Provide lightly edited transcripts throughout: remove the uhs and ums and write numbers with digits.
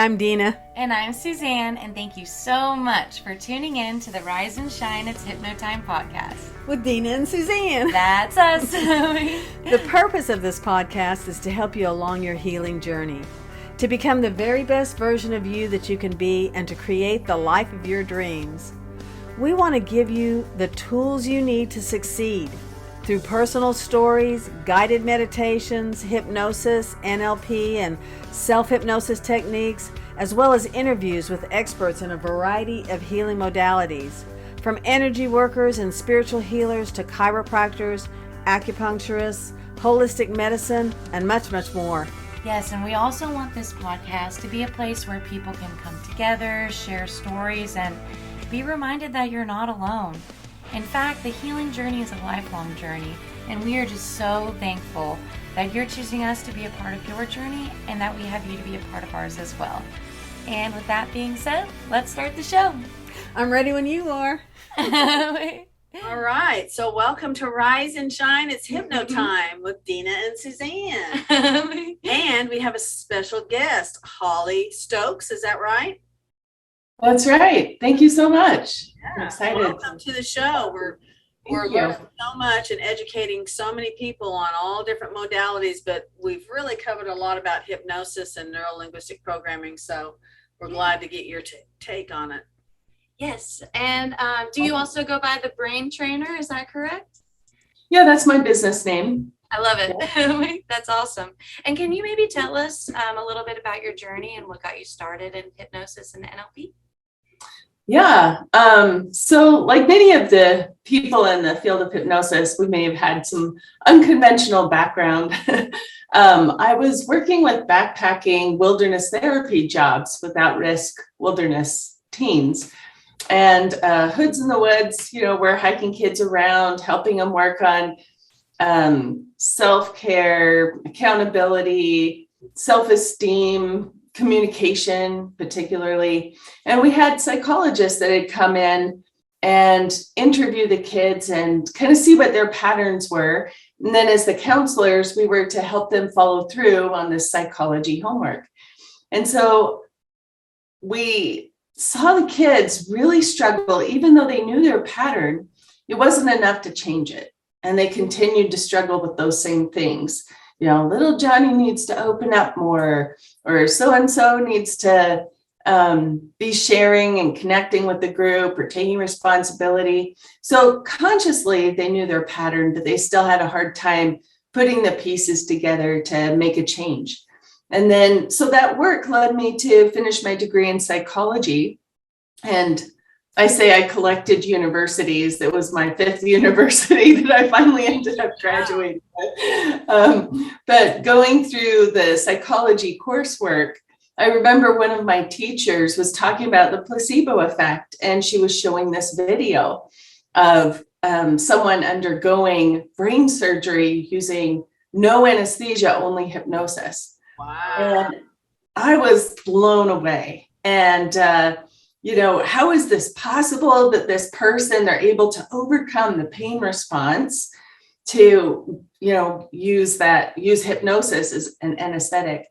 I'm Deana. And I'm Suzanne, and thank you so much for tuning in to the Rise and Shine It's Hypno Time podcast. With Deana and Suzanne. That's us. The purpose of this podcast is to help you along your healing journey, to become the very best version of you that you can be, and to create the life of your dreams. We want to give you the tools you need to succeed through personal stories, guided meditations, hypnosis, M.NLP, and self-hypnosis techniques, as well as interviews with experts in a variety of healing modalities, from energy workers and spiritual healers to chiropractors, acupuncturists, holistic medicine, and much, much more. Yes, and we also want this podcast to be a place where people can come together, share stories, and be reminded that you're not alone. In fact, the healing journey is a lifelong journey, and we are just so thankful that you're choosing us to be a part of your journey and that we have you to be a part of ours as well. And with that being said, let's start the show. I'm ready when you are. All right, so welcome to Rise and Shine. It's Hypno Time with Deana and Suzanne. And we have a special guest, Holly Stokes. Is that right? That's right. Thank you so much. Yeah. I'm excited. Welcome to the show. We're learning so much and educating so many people on all different modalities, but we've really covered a lot about hypnosis and neuro-linguistic programming, so we're glad to get your take on it. Yes, and do you also go by the Brain Trainer? Is that correct? Yeah, that's my business name. I love it. Yeah. That's awesome. And can you maybe tell us a little bit about your journey and what got you started in hypnosis and NLP? Yeah. So like many of the people in the field of hypnosis, we may have had some unconventional background. I was working with backpacking wilderness therapy jobs with at-risk wilderness teens. And hoods in the woods, we're hiking kids around, helping them work on self-care, accountability, self-esteem, communication, particularly. And we had psychologists that had come in and interview the kids and kind of see what their patterns were. And then as the counselors, we were to help them follow through on this psychology homework. And so we saw the kids really struggle, even though they knew their pattern, it wasn't enough to change it. And they continued to struggle with those same things. Little Johnny needs to open up more, or so-and-so needs to be sharing and connecting with the group or taking responsibility. So consciously, they knew their pattern, but they still had a hard time putting the pieces together to make a change. And then, so that work led me to finish my degree in psychology. And I say I collected universities. It was my fifth university that I finally ended up graduating with. But going through the psychology coursework, I remember one of my teachers was talking about the placebo effect, and she was showing this video of someone undergoing brain surgery using no anesthesia, only hypnosis. Wow. And I was blown away. And how is this possible that this person, they're able to overcome the pain response to, use hypnosis as an anesthetic.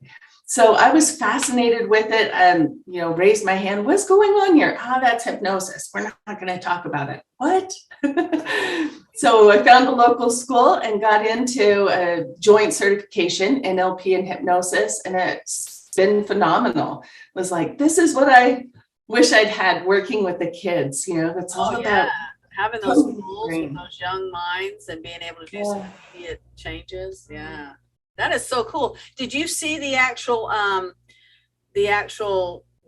So I was fascinated with it and, raised my hand. What's going on here? That's hypnosis. We're not going to talk about it. What? So I found a local school and got into a joint certification in NLP and hypnosis. And it's been phenomenal. It was like, this is what I wish I'd had working with the kids. That's all about having those tools with those young minds and being able to do some immediate changes. Yeah, that is so cool. Did you see the actual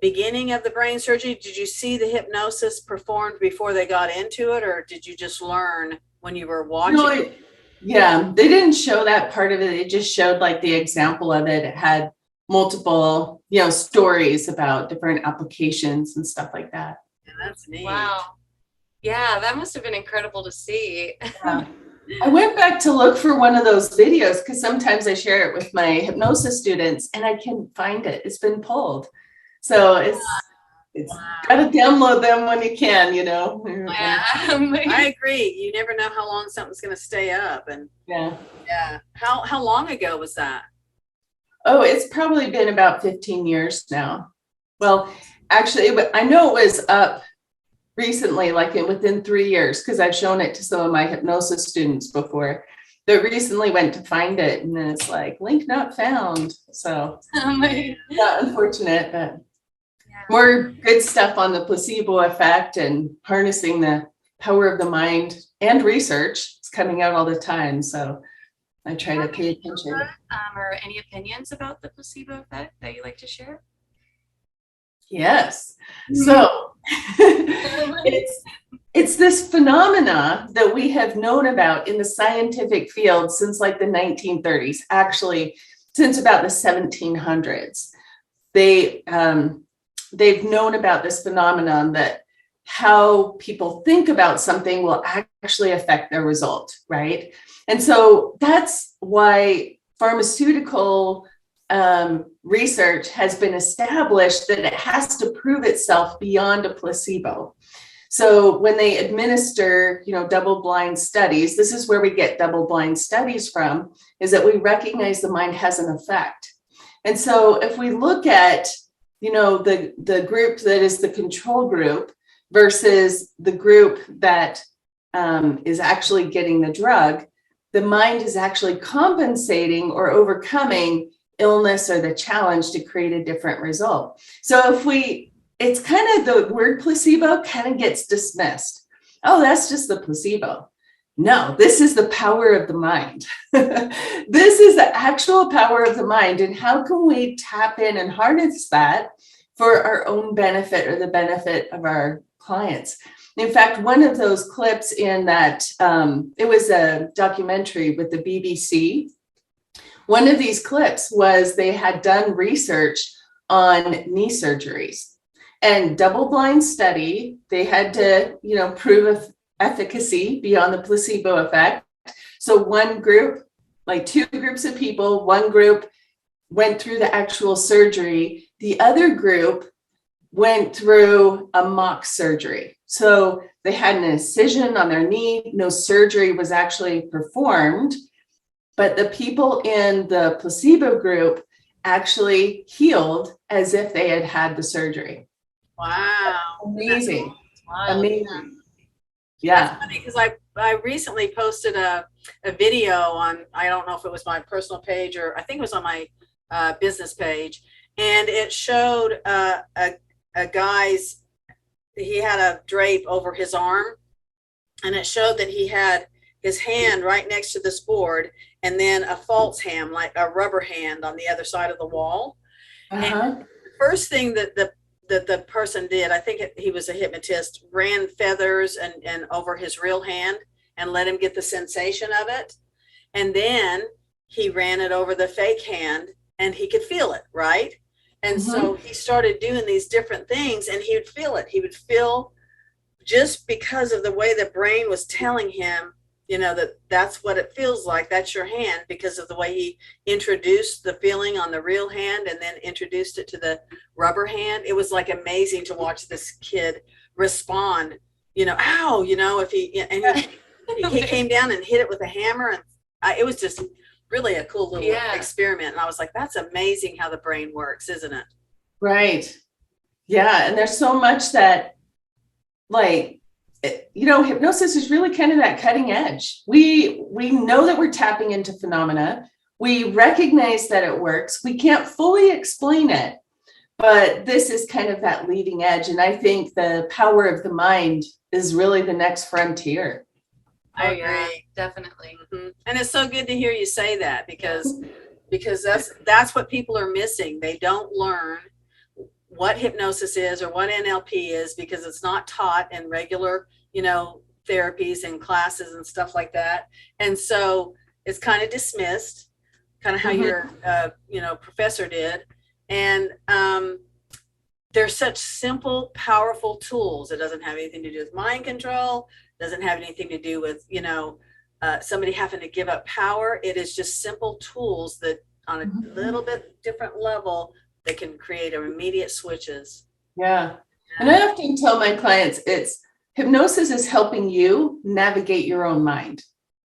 beginning of the brain surgery? Did you see the hypnosis performed before they got into it, or did you just learn when you were watching? Yeah, they didn't show that part of it. It just showed like the example of it. It had multiple, stories about different applications and stuff like that. Yeah, that's neat. Wow. Yeah, that must have been incredible to see. Yeah. I went back to look for one of those videos because sometimes I share it with my hypnosis students and I can't find it. It's been pulled. So it's got to download them when you can, Yeah. I agree. You never know how long something's going to stay up. And yeah. How long ago was that? Oh, it's probably been about 15 years now. Well, actually, I know it was up recently, like within 3 years, because I've shown it to some of my hypnosis students before. That recently went to find it, and then it's like link not found. So not unfortunate, but more good stuff on the placebo effect and harnessing the power of the mind, and research. It's coming out all the time, so I try to pay attention. Or any opinions about the placebo effect that you'd like to share? Yes. So it's this phenomena that we have known about in the scientific field since like the 1930s, actually since about the 1700s. They've known about this phenomenon that how people think about something will actually affect their result, right? And so that's why pharmaceutical research has been established that it has to prove itself beyond a placebo. So when they administer, double-blind studies, this is where we get double-blind studies from, is that we recognize the mind has an effect. And so if we look at, the group that is the control group versus the group that is actually getting the drug, the mind is actually compensating or overcoming illness or the challenge to create a different result. So it's kind of the word placebo kind of gets dismissed. Oh, that's just the placebo. No, this is the power of the mind. This is the actual power of the mind. And how can we tap in and harness that for our own benefit or the benefit of our clients? In fact, one of those clips in that, it was a documentary with the BBC. One of these clips was they had done research on knee surgeries and double-blind study. They had to, prove efficacy beyond the placebo effect. So one group, like two groups of people, one group went through the actual surgery. The other group went through a mock surgery. So they had an incision on their knee. No surgery was actually performed. But the people in the placebo group actually healed as if they had had the surgery. Wow. Amazing. Wow. Amazing. Yeah. That's funny because I recently posted a video on, I don't know if it was my personal page or I think it was on my business page. And it showed a guy's, he had a drape over his arm. And it showed that he had his hand right next to this board and then a false hand, like a rubber hand on the other side of the wall. And the first thing that the person did, I think he was a hypnotist, ran feathers and over his real hand and let him get the sensation of it. And then he ran it over the fake hand and he could feel it, right? And so he started doing these different things and he would feel it. He would feel, just because of the way the brain was telling him, that's what it feels like. That's your hand, because of the way he introduced the feeling on the real hand and then introduced it to the rubber hand. It was like amazing to watch this kid respond, ow, if he came down and hit it with a hammer. And it was just really a cool little experiment. And I was like, that's amazing how the brain works, isn't it? Right. Yeah. And there's so much that, hypnosis is really kind of that cutting edge. We know that we're tapping into phenomena. We recognize that it works. We can't fully explain it, but this is kind of that leading edge. And I think the power of the mind is really the next frontier. I agree. Definitely. Mm-hmm. And it's so good to hear you say that because that's what people are missing. They don't learn what hypnosis is or what NLP is because it's not taught in regular, therapies and classes and stuff like that. And so it's kind of dismissed, kind of how your, professor did. And they're such simple, powerful tools. It doesn't have anything to do with mind control, doesn't have anything to do with, somebody having to give up power. It is just simple tools that on a little bit different level that can create immediate switches. Yeah. And I often tell my clients, hypnosis is helping you navigate your own mind.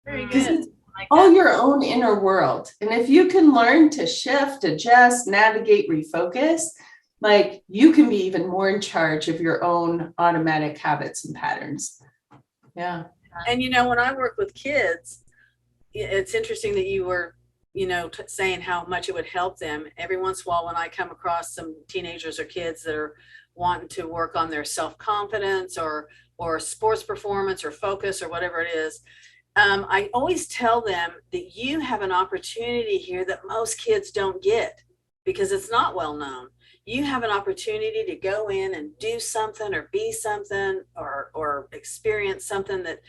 Very good. It's all your own inner world. And if you can learn to shift, adjust, navigate, refocus, like you can be even more in charge of your own automatic habits and patterns. Yeah. And when I work with kids, it's interesting that you were, saying how much it would help them. Every once in a while, when I come across some teenagers or kids that are wanting to work on their self-confidence or sports performance or focus or whatever it is, I always tell them that you have an opportunity here that most kids don't get because it's not well known. You have an opportunity to go in and do something or be something or experience something that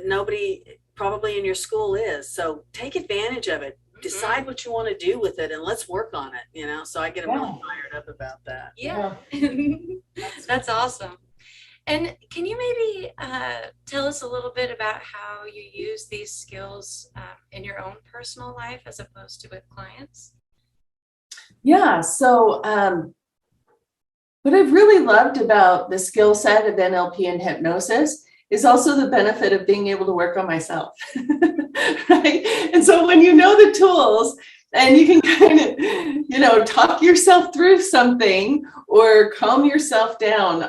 nobody probably in your school is. So take advantage of it. Decide what you want to do with it and let's work on it, so I get them really fired up about that. Yeah. That's awesome. And can you maybe tell us a little bit about how you use these skills in your own personal life as opposed to with clients? Yeah. So what I've really loved about the skill set of NLP and hypnosis is also the benefit of being able to work on myself. Right. And so when you know the tools and you can kind of, talk yourself through something or calm yourself down.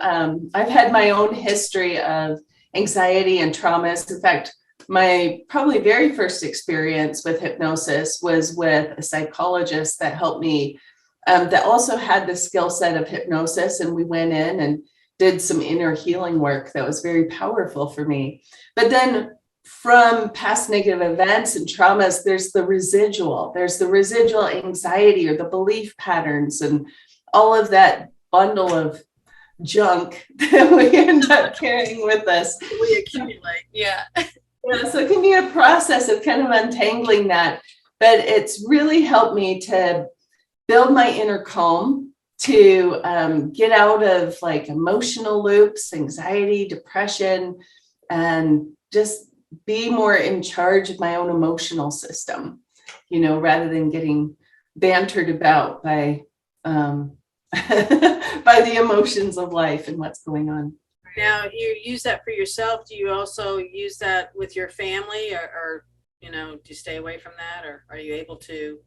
I've had my own history of anxiety and traumas. In fact, my probably very first experience with hypnosis was with a psychologist that helped me, that also had the skill set of hypnosis. And we went in and did some inner healing work that was very powerful for me. But then from past negative events and traumas, there's the residual anxiety or the belief patterns and all of that bundle of junk that we end up carrying with us. We accumulate. Yeah. Yeah, so it can be a process of kind of untangling that, but it's really helped me to build my inner calm, to get out of like emotional loops, anxiety, depression, and just be more in charge of my own emotional system, rather than getting bantered about by by the emotions of life and what's going on. Now, you use that for yourself. Do you also use that with your family or do you stay away from that, or are you able to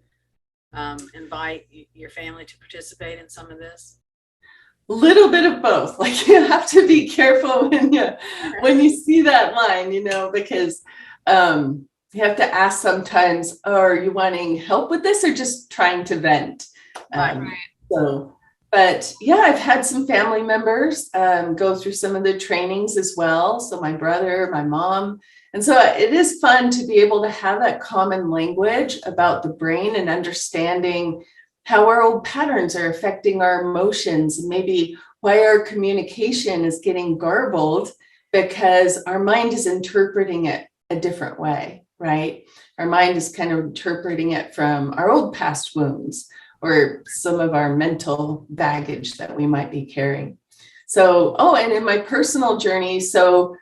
invite your family to participate in some of this? A little bit of both. Like you have to be careful when you see that line, because you have to ask sometimes, are you wanting help with this or just trying to vent? Right. So, but yeah, I've had some family members go through some of the trainings as well. So my brother, my mom. And so it is fun to be able to have that common language about the brain and understanding how our old patterns are affecting our emotions and maybe why our communication is getting garbled because our mind is interpreting it a different way, right? Our mind is kind of interpreting it from our old past wounds or some of our mental baggage that we might be carrying. So, and in my personal journey, so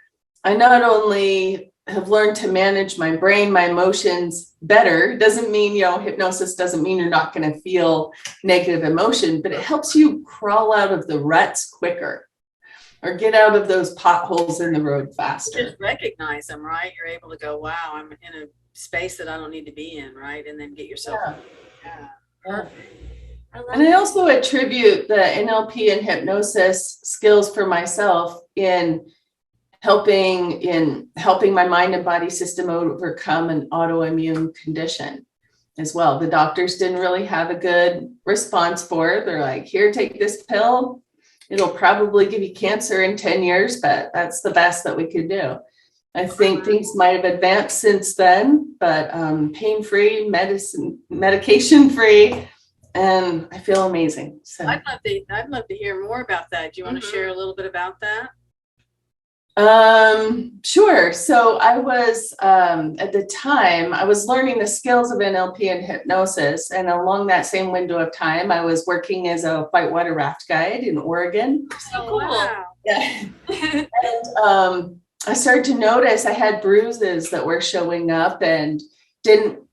I not only have learned to manage my brain, my emotions better. Doesn't mean, hypnosis doesn't mean you're not going to feel negative emotion, but it helps you crawl out of the ruts quicker or get out of those potholes in the road faster. Just recognize them, right? You're able to go, wow, I'm in a space that I don't need to be in, right? And then get yourself. Yeah. Perfect. And I also attribute the NLP and hypnosis skills for myself in helping my mind and body system overcome an autoimmune condition as well. The doctors didn't really have a good response for it. They're like, here, take this pill. It'll probably give you cancer in 10 years, but that's the best that we could do. I think things might have advanced since then, but pain-free, medication-free, and I feel amazing. So I'd love to hear more about that. Do you want to share a little bit about that? Sure. So I was, at the time, I was learning the skills of NLP and hypnosis. And along that same window of time, I was working as a whitewater raft guide in Oregon. So cool. Wow. Yeah. And, I started to notice I had bruises that were showing up and didn't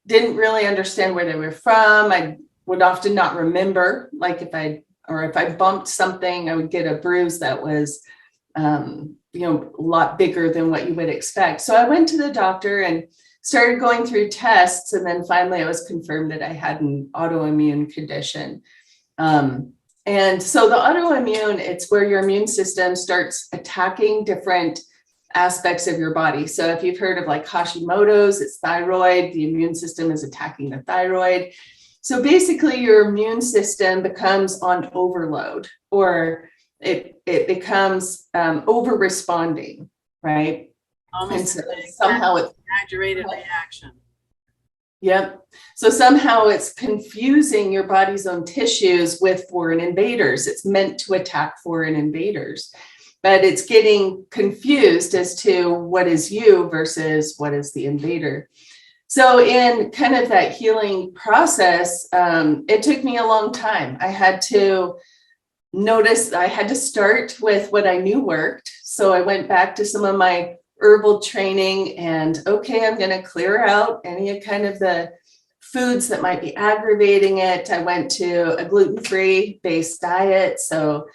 really understand where they were from. I would often not remember, like if I bumped something, I would get a bruise that was, a lot bigger than what you would expect. So I went to the doctor and started going through tests. And then finally it was confirmed that I had an autoimmune condition. And And so the autoimmune, it's where your immune system starts attacking different aspects of your body. So if you've heard of like Hashimoto's, it's thyroid, the immune system is attacking the thyroid. So basically your immune system becomes on overload, or it becomes over responding, right? Almost and so somehow it's exaggerated reaction. Yep. So somehow it's confusing your body's own tissues with foreign invaders. It's meant to attack foreign invaders, but it's getting confused as to what is you versus what is the invader. So in kind of that healing process, it took me a long time. I had to start with what I knew worked. So I went back to some of my herbal training and, okay, I'm going to clear out any kind of the foods that might be aggravating it. I went to a gluten-free based diet. So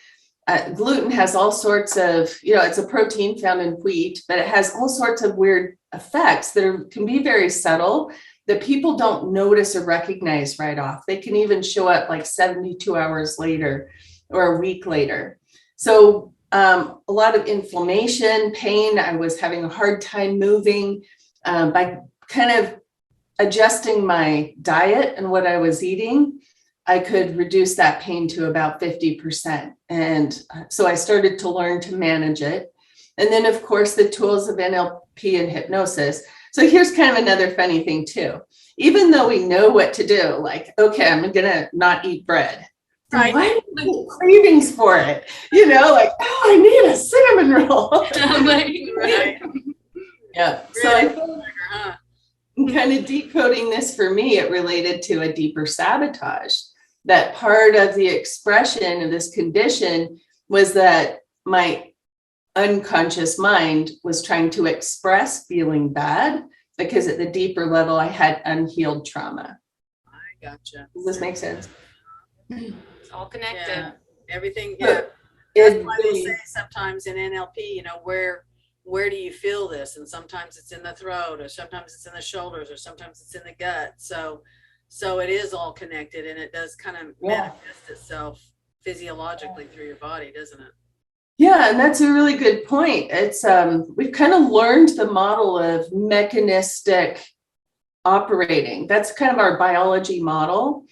gluten has all sorts of, it's a protein found in wheat, but it has all sorts of weird effects that can be very subtle that people don't notice or recognize right off. They can even show up like 72 hours later or a week later. So a lot of inflammation, pain. I was having a hard time moving. By kind of adjusting my diet and what I was eating, I could reduce that pain to about 50%. And so I started to learn to manage it. And then, of course, the tools of NLP and hypnosis. So here's kind of another funny thing, too. Even though we know what to do, like, okay, I'm going to not eat bread. Right. Why do we get cravings for it? Like, oh, I need a cinnamon roll. Right. Yeah. So I think kind of decoding this for me, it related to a deeper sabotage. That part of the expression of this condition was that my unconscious mind was trying to express feeling bad because at the deeper level, I had unhealed trauma. I gotcha. Does this make sense? It's all connected. Yeah. Everything. Yeah. That's why they say sometimes in NLP, where do you feel this? And sometimes it's in the throat, or sometimes it's in the shoulders, or sometimes it's in the gut. So it is all connected, and it does kind of manifest itself physiologically through your body, doesn't it? Yeah, and that's a really good point. It's we've kind of learned the model of mechanistic operating. That's kind of our biology model.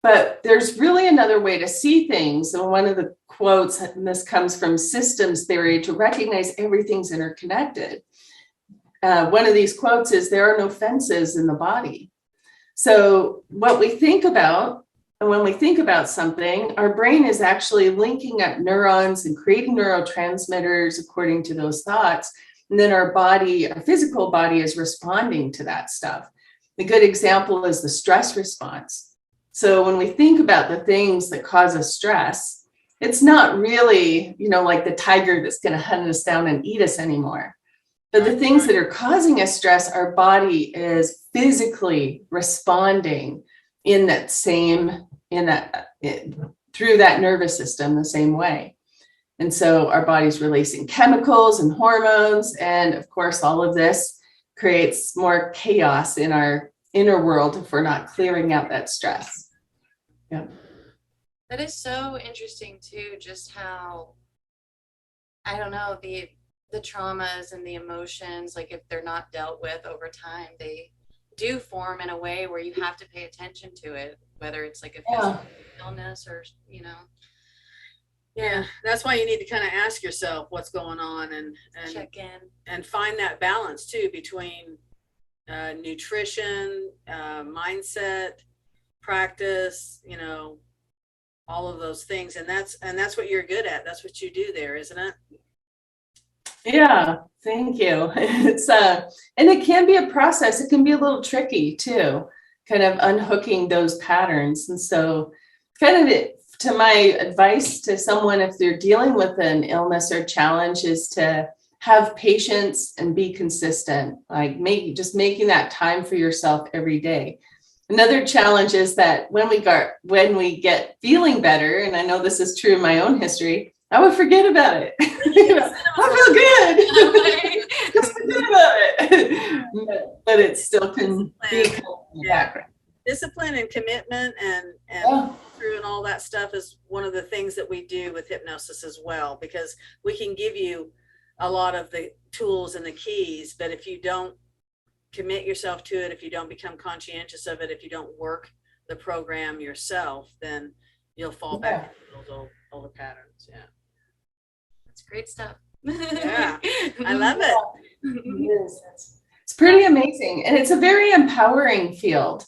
But there's really another way to see things. And one of the quotes, and this comes from systems theory, to recognize everything's interconnected. One of these quotes is, there are no fences in the body. So what we think about, and when we think about something, our brain is actually linking up neurons and creating neurotransmitters according to those thoughts. And then our body, our physical body, is responding to that stuff. A good example is the stress response. So when we think about the things that cause us stress, it's not really, like the tiger that's going to hunt us down and eat us anymore. But the things that are causing us stress, our body is physically responding through that nervous system the same way. And so our body's releasing chemicals and hormones. And of course, all of this creates more chaos in our inner world if we're not clearing out that stress. Yeah. That is so interesting too, just how, I don't know, the traumas and the emotions, like if they're not dealt with over time, they do form in a way where you have to pay attention to it, whether it's like a physical illness or, Yeah, that's why you need to kind of ask yourself what's going on and check in and find that balance too between nutrition, mindset, practice, all of those things. And that's what you're good at. That's what you do there, isn't it? Yeah, thank you. It's and it can be a process. It can be a little tricky too, kind of unhooking those patterns. And so kind of to my advice to someone, if they're dealing with an illness or challenge, is to have patience and be consistent, like making that time for yourself every day. Another challenge is that when we get feeling better, and I know this is true in my own history, I would forget about it. I feel good. Just forget about it. But it still can be in the background. discipline and commitment and Yeah. through and all that stuff is one of the things that we do with hypnosis as well, because we can give you a lot of the tools and the keys, but if you don't commit yourself to it, if you don't become conscientious of it, if you don't work the program yourself, then you'll fall back into those older patterns. Yeah. That's great stuff. Yeah. I love it. It is. It's pretty amazing. And it's a very empowering field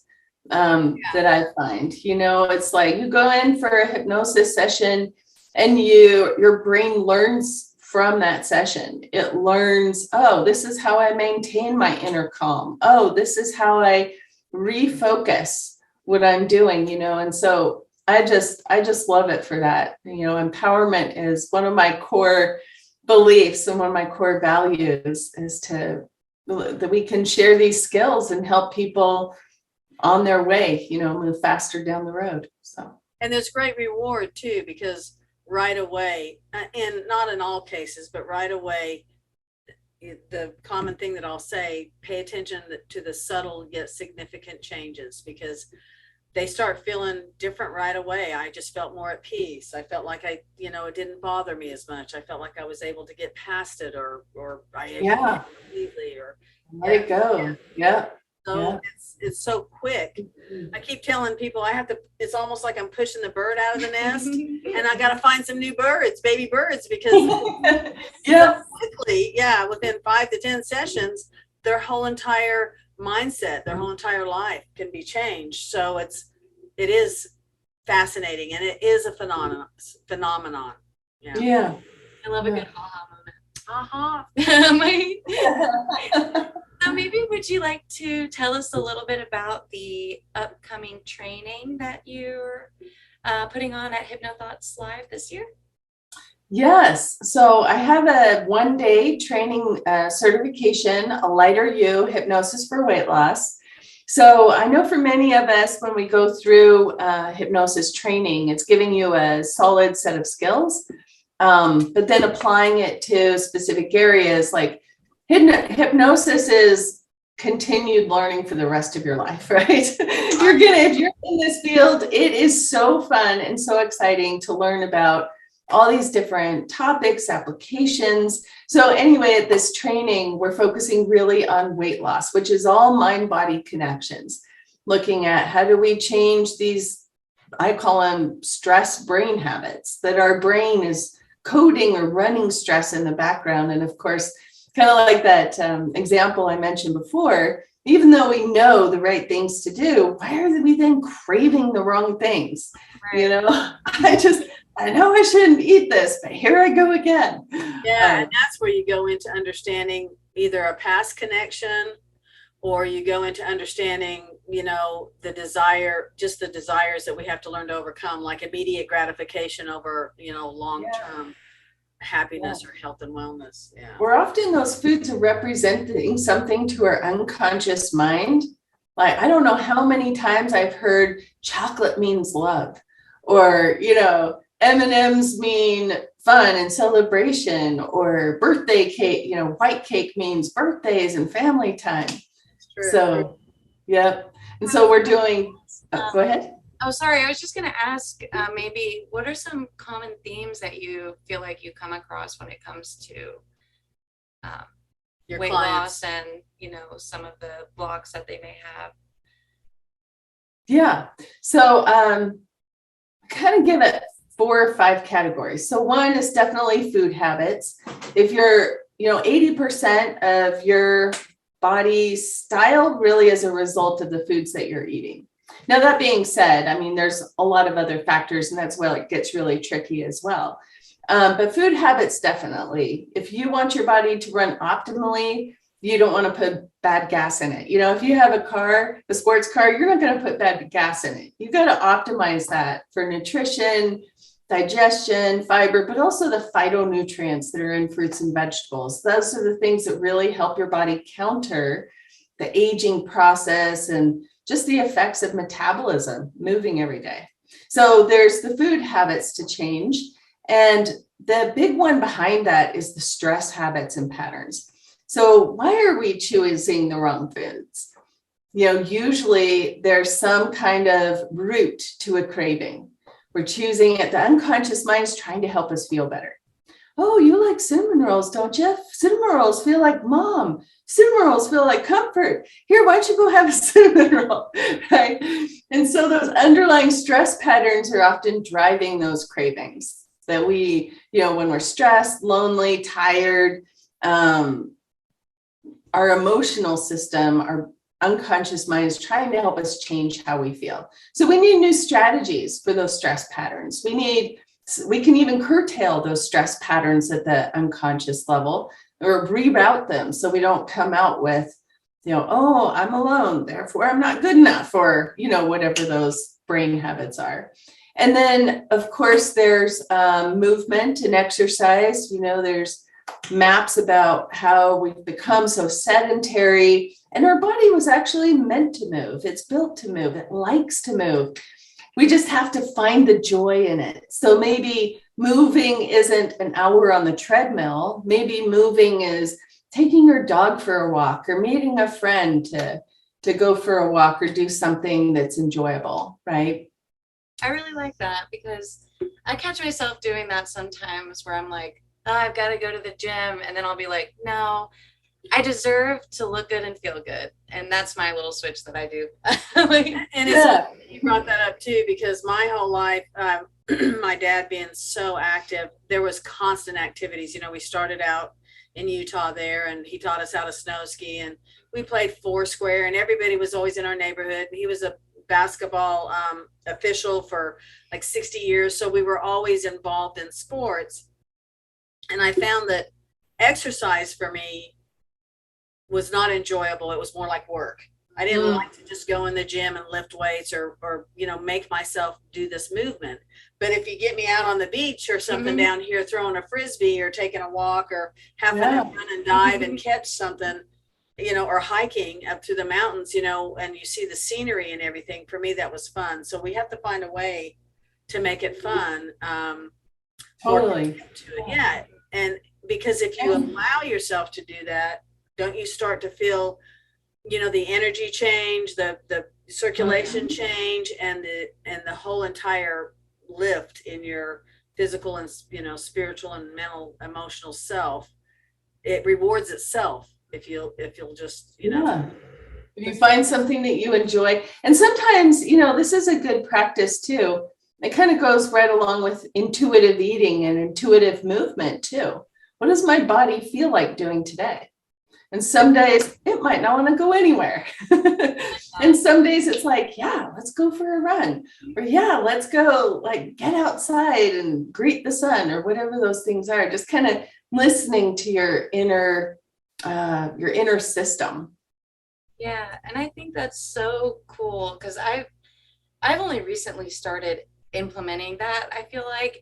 that I find. You know, it's like you go in for a hypnosis session and your brain learns from that session. It learns, oh, this is how I maintain my inner calm. Oh, this is how I refocus what I'm doing, you know. And so I just love it for that. You know, empowerment is one of my core beliefs, and one of my core values is that we can share these skills and help people on their way, you know, move faster down the road. So, and there's great reward too, because right away, and not in all cases, but right away, the common thing that I'll say, pay attention to the subtle yet significant changes, because they start feeling different right away. I just felt more at peace. I felt like it didn't bother me as much. I felt like I was able to get past it, or I ignored it completely, or let it go. Yeah. So it's so quick. I keep telling people it's almost like I'm pushing the bird out of the nest and I got to find some new birds, baby birds, because so quickly, within 5 to 10 sessions, their whole entire mindset, their whole entire life can be changed. So it is fascinating, and it is a phenomenon. Yeah. I love a good aha moment. Uh-huh. So maybe would you like to tell us a little bit about the upcoming training that you're putting on at HypnoThoughts Live this year? Yes. So I have a 1-day training certification, a lighter you, hypnosis for weight loss. So I know for many of us, when we go through hypnosis training, it's giving you a solid set of skills, but then applying it to specific areas. Like hypnosis is continued learning for the rest of your life, right? If you're in this field, it is so fun and so exciting to learn about all these different topics, applications. So anyway, at this training, we're focusing really on weight loss, which is all mind-body connections, looking at how do we change these, I call them stress brain habits, that our brain is coding or running stress in the background. And of course, kind of like that example I mentioned before, even though we know the right things to do, why are we then craving the wrong things? Right. You know, I know I shouldn't eat this, but here I go again. Yeah, and that's where you go into understanding either a past connection, or you go into understanding, the desires that we have to learn to overcome, like immediate gratification over, long-term happiness or health and wellness. Yeah. We're often those foods are representing something to our unconscious mind. Like, I don't know how many times I've heard chocolate means love, or, M&Ms mean fun and celebration, or birthday cake, white cake means birthdays and family time. So, yep. And so we're doing, go ahead. Oh, sorry. I was just going to ask, maybe what are some common themes that you feel like you come across when it comes to your weight clients loss and, some of the blocks that they may have? Yeah. So kind of give it 4 or 5 categories. So one is definitely food habits. If you're, 80% of your body style really is a result of the foods that you're eating. Now, that being said, I mean, there's a lot of other factors, and that's where it gets really tricky as well. But food habits, definitely. If you want your body to run optimally, you don't want to put bad gas in it. If you have a sports car, you're not going to put bad gas in it. You've got to optimize that for nutrition, digestion, fiber, but also the phytonutrients that are in fruits and vegetables. Those are the things that really help your body counter the aging process and just the effects of metabolism, moving every day. So there's the food habits to change. And the big one behind that is the stress habits and patterns. So why are we choosing the wrong foods? usually there's some kind of root to a craving. We're choosing it. The unconscious mind is trying to help us feel better. Oh, you like cinnamon rolls, don't you? Cinnamon rolls feel like mom. Cinnamon rolls feel like comfort. Here, why don't you go have a cinnamon roll, right? And so those underlying stress patterns are often driving those cravings that we, when we're stressed, lonely, tired, our emotional system, our unconscious mind is trying to help us change how we feel. So we need new strategies for those stress patterns. We can even curtail those stress patterns at the unconscious level or reroute them so we don't come out with, oh, I'm alone, therefore I'm not good enough, or, whatever those brain habits are. And then, of course, there's movement and exercise. There's maps about how we've become so sedentary, and our body was actually meant to move. It's built to move. It likes to move. We just have to find the joy in it. So maybe moving isn't an hour on the treadmill. Maybe moving is taking your dog for a walk or meeting a friend to go for a walk or do something that's enjoyable, right? I really like that, because I catch myself doing that sometimes where I'm like, oh, I've got to go to the gym. And then I'll be like, no, I deserve to look good and feel good. And that's my little switch that I do. And you brought that up too, because my whole life, my dad being so active, there was constant activities. We started out in Utah there, and he taught us how to snow ski, and we played foursquare, and everybody was always in our neighborhood. He was a basketball official for like 60 years. So we were always involved in sports. And I found that exercise for me was not enjoyable. It was more like work. I didn't like to just go in the gym and lift weights or make myself do this movement. But if you get me out on the beach or something down here, throwing a frisbee or taking a walk or having to run and dive and catch something, or hiking up through the mountains, and you see the scenery and everything, for me, that was fun. So we have to find a way to make it fun. Totally. Yeah. And because if you allow yourself to do that, don't you start to feel, the energy change, the circulation change, and the whole entire lift in your physical and, spiritual and mental, emotional self. It rewards itself if you'll just, if you find something that you enjoy. And sometimes, this is a good practice too. It kind of goes right along with intuitive eating and intuitive movement too. What does my body feel like doing today? And some days it might not want to go anywhere. And some days it's like, yeah, let's go for a run. Or yeah, let's go get outside and greet the sun, or whatever those things are. Just kind of listening to your inner system. Yeah. And I think that's so cool, because I've only recently started implementing that, I feel like.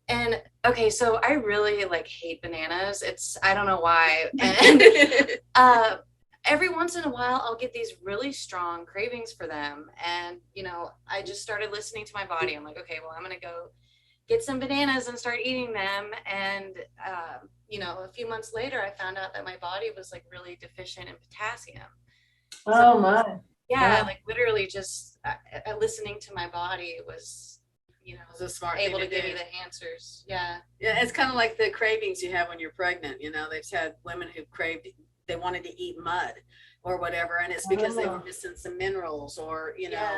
And okay, so I really hate bananas. I don't know why. And every once in a while I'll get these really strong cravings for them. And, I just started listening to my body. I'm like, okay, well, I'm going to go get some bananas and start eating them. And, a few months later, I found out that my body was really deficient in potassium. Oh, my. Yeah, literally just listening to my body was, was a smart able thing to to give do. me the answers. Yeah. Yeah, it's kind of like the cravings you have when you're pregnant. They've had women who they wanted to eat mud or whatever, and it's because they were missing some minerals, or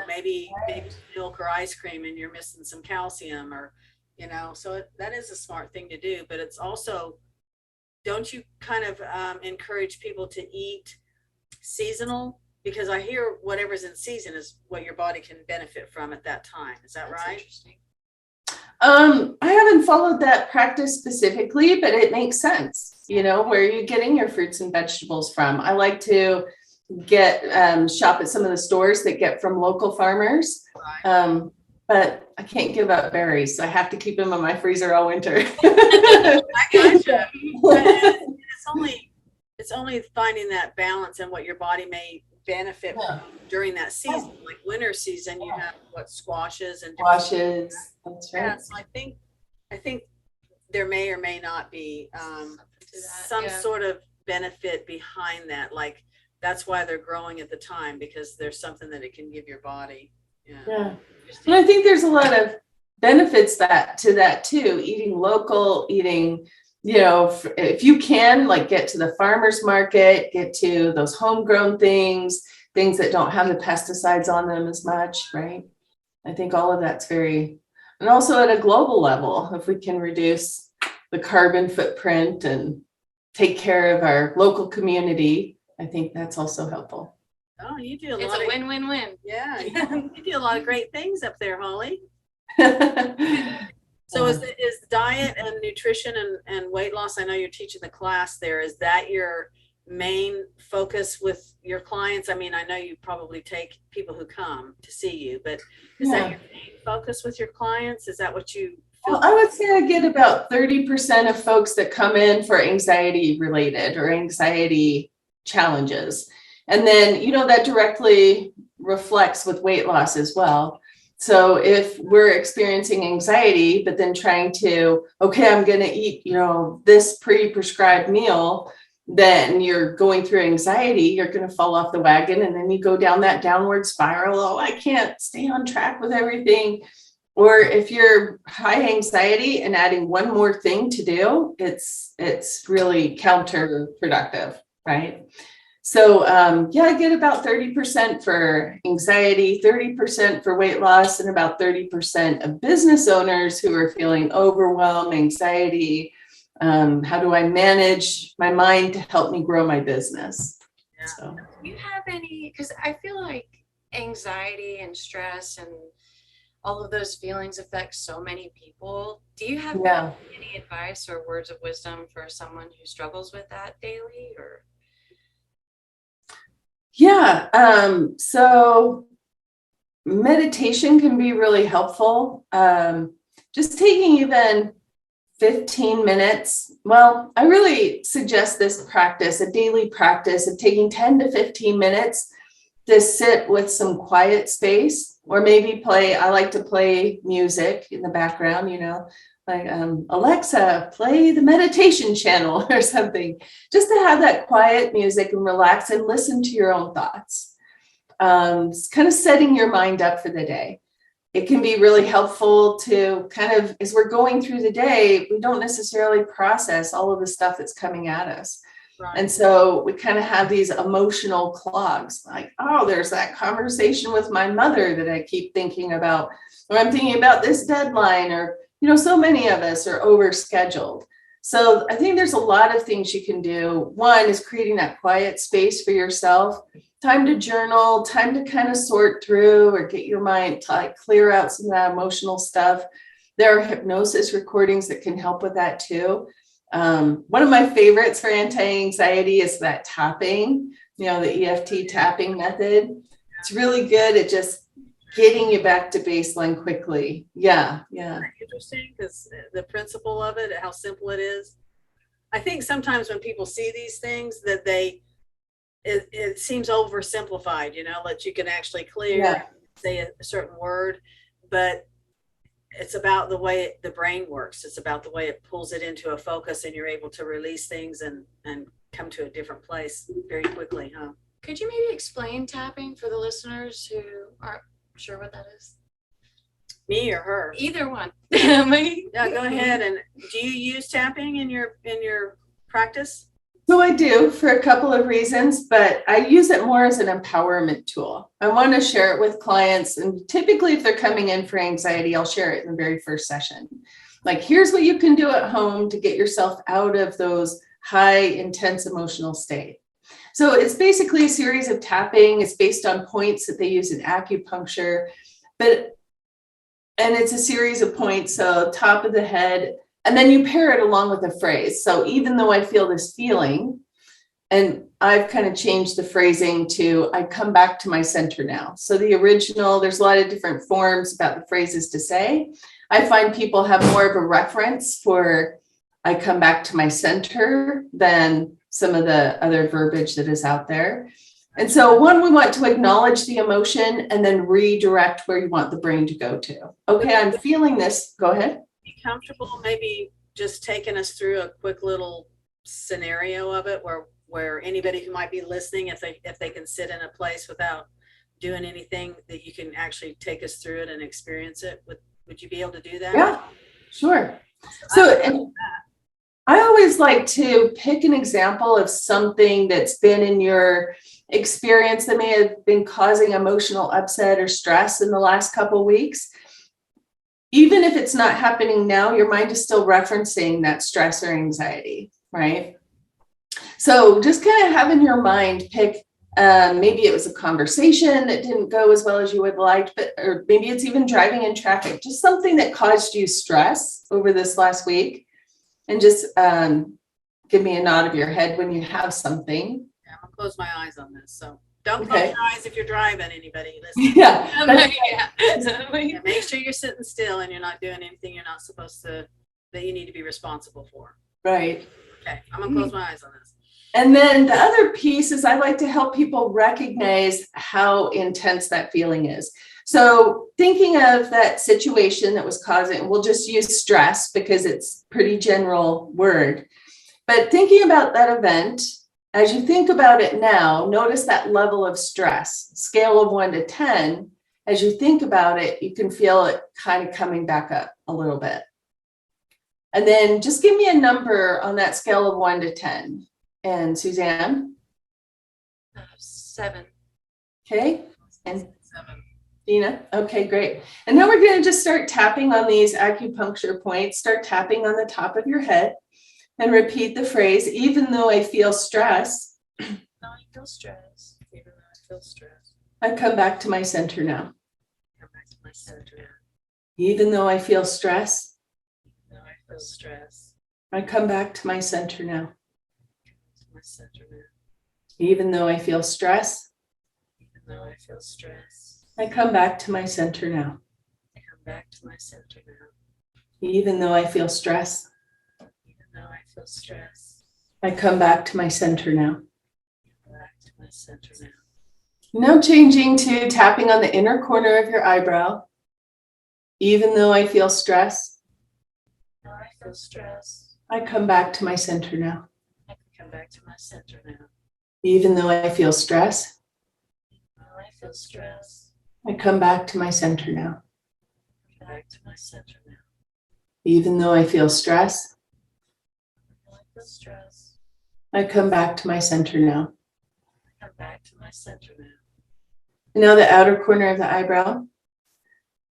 maybe milk or ice cream, and you're missing some calcium, or so that is a smart thing to do. But it's also, don't you kind of encourage people to eat seasonal? Because I hear whatever's in season is what your body can benefit from at that time. Is that right? Interesting. I haven't followed that practice specifically, but it makes sense. Where are you getting your fruits and vegetables from? I like to shop at some of the stores that get from local farmers. Right. But I can't give up berries, so I have to keep them in my freezer all winter. I gotcha. It's only finding that balance and what your body may benefit from during that season. Like winter season, you have squashes and That's right. Yeah, so I think there may or may not be some sort of benefit behind that, like that's why they're growing at the time, because there's something that it can give your body. Yeah. And I think there's a lot of benefits to that too. Eating local, eating, if you can, like, get to the farmer's market, get to those homegrown things that don't have the pesticides on them as much, right? I think all of that's and also at a global level, if we can reduce the carbon footprint and take care of our local community, I think that's also helpful. Oh, you do It's a win-win-win. Yeah, you do a lot of great things up there, Holly. So is diet and nutrition and weight loss, I know you're teaching the class there, is that your main focus with your clients? I mean, I know you probably take people who come to see you, but is that your main focus with your clients? Is that what you feel? Well, I would say I get about 30% of folks that come in for anxiety related or anxiety challenges. And then, that directly reflects with weight loss as well. So if we're experiencing anxiety, but then trying to, okay, I'm going to eat, this pre-prescribed meal, then you're going through anxiety, you're going to fall off the wagon. And then you go down that downward spiral. Oh, I can't stay on track with everything. Or if you're high anxiety and adding one more thing to do, it's really counterproductive, right? So I get about 30% for anxiety, 30% for weight loss, and about 30% of business owners who are feeling overwhelmed, anxiety. How do I manage my mind to help me grow my business? Yeah. So. Do you have any, because I feel like anxiety and stress and all of those feelings affect so many people. Do you have any advice or words of wisdom for someone who struggles with that daily? Or so meditation can be really helpful. Just taking even 15 minutes. Well, I really suggest this practice, a daily practice of taking 10 to 15 minutes to sit with some quiet space, or maybe I like to play music in the background, like Alexa, play the meditation channel or something, just to have that quiet music and relax and listen to your own thoughts. It's kind of setting your mind up for the day. It can be really helpful to kind of, as we're going through the day, we don't necessarily process all of the stuff that's coming at us. Right. And so we kind of have these emotional clogs, like, oh, there's that conversation with my mother that I keep thinking about, or I'm thinking about this deadline, or, so many of us are overscheduled. So I think there's a lot of things you can do. One is creating that quiet space for yourself, time to journal, time to kind of sort through or get your mind to clear out some of that emotional stuff. There are hypnosis recordings that can help with that too. One of my favorites for anti-anxiety is that tapping, the EFT tapping method. It's really good at just getting you back to baseline quickly. Yeah. Interesting, because the principle of it, how simple it is. I think sometimes when people see these things that it seems oversimplified, that you can actually say a certain word, but it's about the way the brain works. It's about the way it pulls it into a focus, and you're able to release things and come to a different place very quickly, huh? Could you maybe explain tapping for the listeners who aren't sure what that is? Me or her? Either one. Yeah, go ahead. And do you use tapping in your practice? So I do, for a couple of reasons, but I use it more as an empowerment tool. I want to share it with clients, and typically if they're coming in for anxiety, I'll share it in the very first session. Like, here's what you can do at home to get yourself out of those high, intense emotional state. So it's basically a series of tapping. It's based on points that they use in acupuncture, and it's a series of points, so top of the head. And then you pair it along with a phrase. So even though I feel this feeling, and I've kind of changed the phrasing to, I come back to my center now. So the original, there's a lot of different forms about the phrases to say. I find people have more of a reference for I come back to my center than some of the other verbiage that is out there. And so we want to acknowledge the emotion and then redirect where you want the brain to go to. Okay, I'm feeling this. Go ahead. Be comfortable maybe just taking us through a quick little scenario of it where where anybody who might be listening, if they can sit in a place without doing anything, that you can actually take us through it and experience it? Would you be able to do that? Yeah, sure. So and I always like to pick an example of something that's been in your experience that may have been causing emotional upset or stress in the last couple of weeks. Even if it's not happening now, your mind is still referencing that stress or anxiety, right? So just kind of have in your mind, pick, maybe it was a conversation that didn't go as well as you would like, or maybe it's even driving in traffic, just something that caused you stress over this last week. And just give me a nod of your head when you have something. Yeah, I'm gonna close my eyes on this. So don't Okay. close your eyes if you're driving, anybody listening. Yeah, Yeah, make sure you're sitting still and you're not doing anything you're not supposed to, that you need to be responsible for. right. Okay, I'm gonna close my eyes on this. And then the other piece is I like to help people recognize how intense that feeling is. So thinking of that situation that was causing, we'll just use stress because it's pretty general word, but thinking about that event, as you think about it now, notice that level of stress, scale of 1 to 10. As you think about it, you can feel it kind of coming back up a little bit. And then just give me a number on that scale of 1 to 10. And Suzanne? 7. Okay. And 7. Deana? Okay, great. And now we're going to just start tapping on these acupuncture points. Start tapping on the top of your head and repeat the phrase, even though I feel stress. No, I feel stress. Even though I feel stress. I come back to my center now. Come back to my center now. Even though I feel stress. Even though I feel stress. I come back to my center now. My center now. Even though I feel stress. Even though I feel stress. I come back to my center now. I come back to my center now. Even though I feel stress. Even though I feel stress. I come back to my center now. I come back to my center now. Now changing to tapping on the inner corner of your eyebrow. Even though I feel stress. Now I feel stress. I come back to my center now. I can come back to my center now. Even though I feel stress. Now I feel stress. I come back to my center now. Come back to my center now. Even though I feel stress. Now I feel stress. I come back to my center now. Come back to my center now. And now the outer corner of the eyebrow.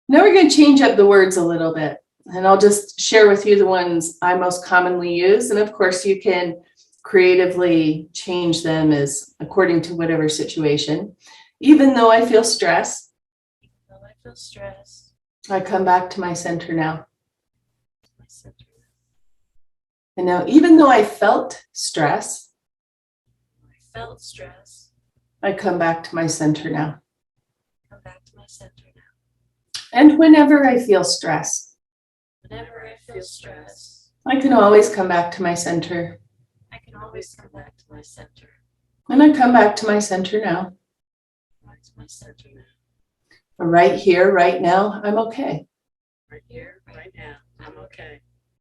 Now we're going to change up the words a little bit. And I'll just share with you the ones I most commonly use. And of course, you can creatively change them as according to whatever situation. Even though I feel stress. Even though I feel stress. I come back to my center now. My center now. And now, even though I felt stress. I felt stress. I come back to my center now. Come back to my center now. And whenever I feel stress. Whenever I feel stress. I can always come back to my center. I can always come back to my center. And I come back to my center now. Back to my center now. Right here, right now, I'm okay. Right here, right now, I'm okay.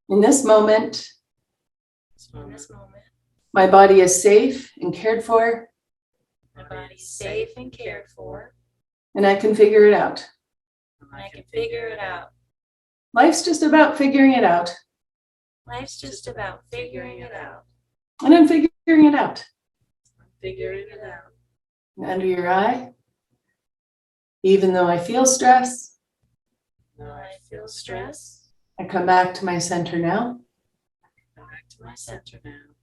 In this moment, In this moment, my body is safe and cared for, my body's safe and cared for, and I can figure it out. and I can figure it out. Life's just about figuring it out. Life's just about figuring it out. And I'm figuring it out. I'm figuring it out. And under your eye, even though I feel stress, Now I feel stress. I come back to my center now. Come back to my center now.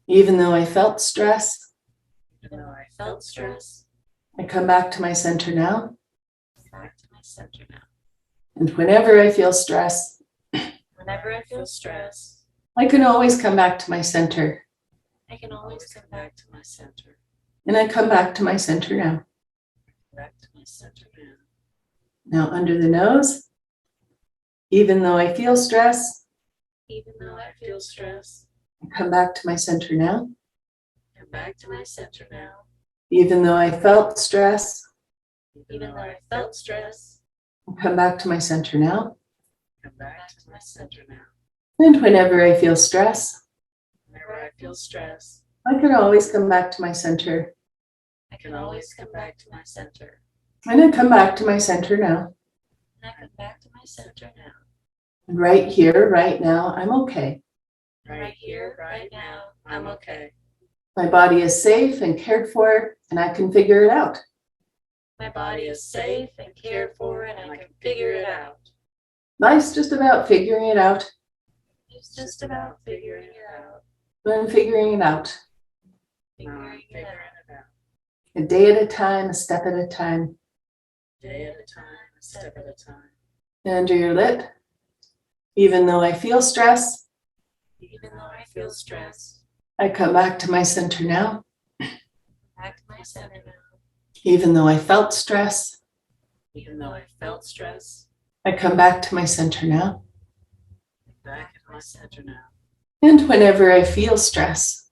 Even though I felt stress, Even though I Felt stress. I come back to my center now. Back to my center now. And whenever I feel stress, Whenever I feel stress, I can always come back to my center. I can always come back to my center. And I come back to my center now. back to my center now. Now under the nose, even though I feel stress, Even though I feel stress, I come back to my center now. come back to my center now. Even though I felt stress, Even though I felt stress, I come back to my center now. Come back to my center now. And whenever I feel stress, Whenever I feel stress, I can always come back to my center. I can always come back to my center. And I come back to my center now. And I come back to my center now. And right here, right now, I'm okay. Right here, right now, I'm okay. My body is safe and cared for, and I can figure it out. My body is safe and cared for, and I can figure it out. Life's just about figuring it out. It's just about figuring it out. I'm figuring it out. Figuring it out. A day at a time, a step at a time. Day at a time, a step at a time. And under your lip, even though I feel stress, Even though I feel stress, I come back to my center now. back to my center now. Even though I felt stress, Even though I felt stress, I come back to my center now. Back at my center now. And whenever I feel stress,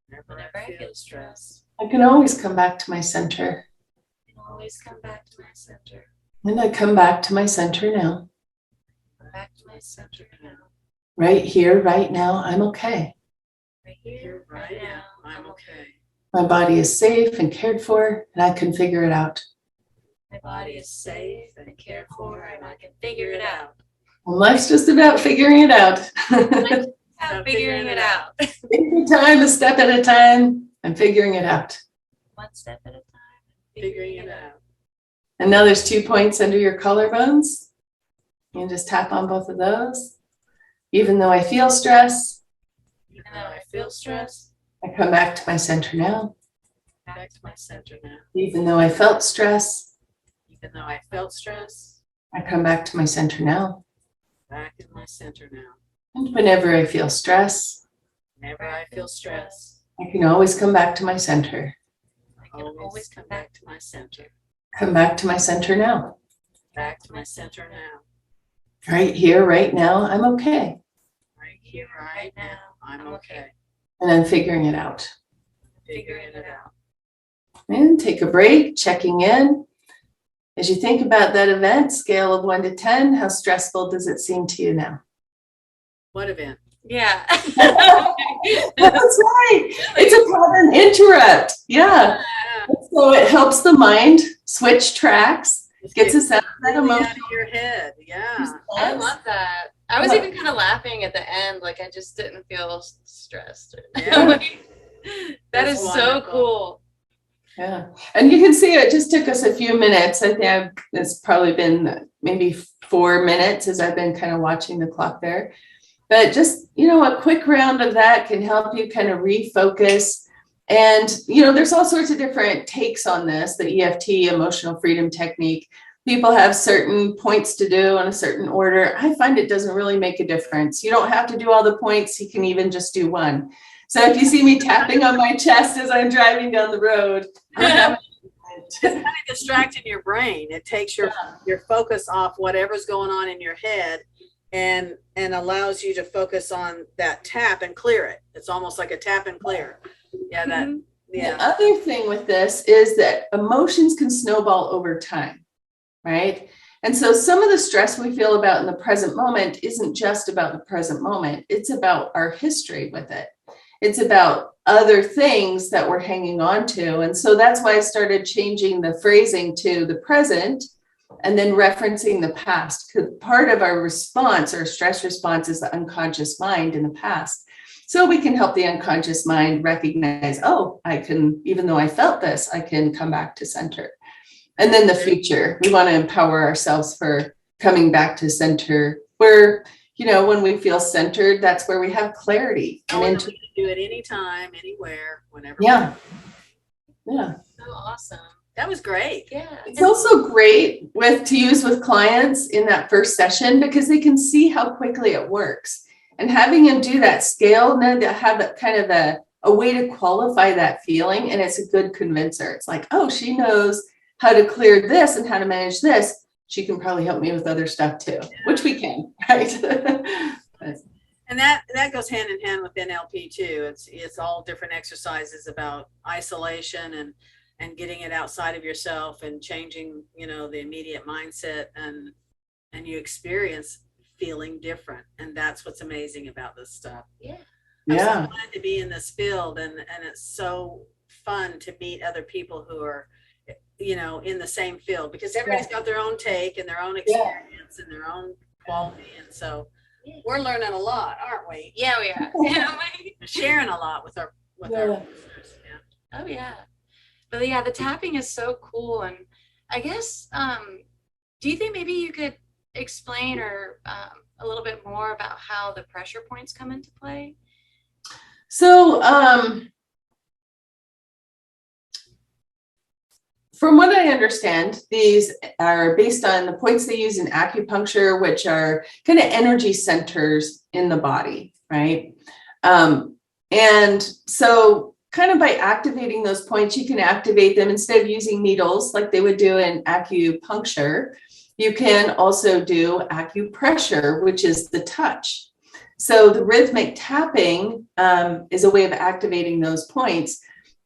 whenever I feel stress, I can always come back to my center. I can always come back to my center. And I come back to my center now. Come back to my center now. Right here, right now, I'm okay. Right here, right now, I'm okay. My body is safe and cared for, and I can figure it out. My body is safe and cared for, and I can figure it out. Well, life's just about figuring it out. I'm figuring it out. Every time, a step at a time, I'm figuring it out. One step at a time, Figuring it out. And now there's 2 points under your collarbones. You can just tap on both of those. Even though I feel stress, Even though I feel stress, I come back to my center now. Back to my center now. Even though I felt stress, Even though I felt stress, I come back to my center now. back in my center now. And whenever I feel stress, Whenever I feel stress, I can always come back to my center. I can always come back to my center. Come back to my center now. Back to my center now. Right here, right now, I'm okay. Right here, right now, I'm okay. And I'm figuring it out. Figuring it out. And take a break, checking in. As you think about that event, scale of 1 to 10, how stressful does it seem to you now? What event? Yeah. That's right. It's a pattern interrupt. Yeah. So it helps the mind switch tracks, gets us out of that Really emotion. out of your head. Yeah. I love that. I was even kind of laughing at the end, like I just didn't feel stressed. Yeah. That That's is so wonderful. cool. Yeah. And you can see it just took us a few minutes. I think it's probably been maybe 4 minutes as I've been kind of watching the clock there. But just, a quick round of that can help you kind of refocus. And, there's all sorts of different takes on this, the EFT, emotional freedom technique. People have certain points to do in a certain order. I find it doesn't really make a difference. You don't have to do all the points. You can even just do one. So if you see me tapping on my chest as I'm driving down the road, It's kind of distracting your brain. It takes your focus off whatever's going on in your head and allows you to focus on that tap and clear it. It's almost like a tap and clear. Yeah, The yeah. other thing with this is that emotions can snowball over time, right? And so some of the stress we feel about in the present moment isn't just about the present moment. It's about our history with it. It's about other things that we're hanging on to. And so that's why I started changing the phrasing to the present and then referencing the past. Because part of our response, our stress response, is the unconscious mind in the past. So we can help the unconscious mind recognize, oh, I can, even though I felt this, I can come back to center. And then the future, we want to empower ourselves for coming back to center where, when we feel centered, that's where we have clarity. And we can do it anytime, anywhere, whenever. Yeah. Yeah. So awesome. That was great. Yeah. It's also great to use with clients in that first session because they can see how quickly it works. And having them do that scale, and then to have a kind of a way to qualify that feeling, and it's a good convincer. It's like, oh, she knows how to clear this and how to manage this. She can probably help me with other stuff too, which we can, right? And that goes hand in hand with NLP too. It's all different exercises about isolation and getting it outside of yourself and changing, the immediate mindset and you experience feeling different. And that's what's amazing about this stuff. Yeah. I'm so Yeah. glad to be in this field, and it's so fun to meet other people who are, you know, in the same field, because everybody's got their own take and their own experience and their own quality, and so we're learning a lot, aren't we? Yeah, we are. Yeah, Sharing a lot with our listeners. Yeah. oh yeah. But yeah, the tapping is so cool. And I guess, do you think maybe you could explain or a little bit more about how the pressure points come into play? So, from what I understand, these are based on the points they use in acupuncture, which are kind of energy centers in the body, right? And so kind of by activating those points, you can activate them instead of using needles like they would do in acupuncture. You can also do acupressure, which is the touch. So the rhythmic tapping is a way of activating those points,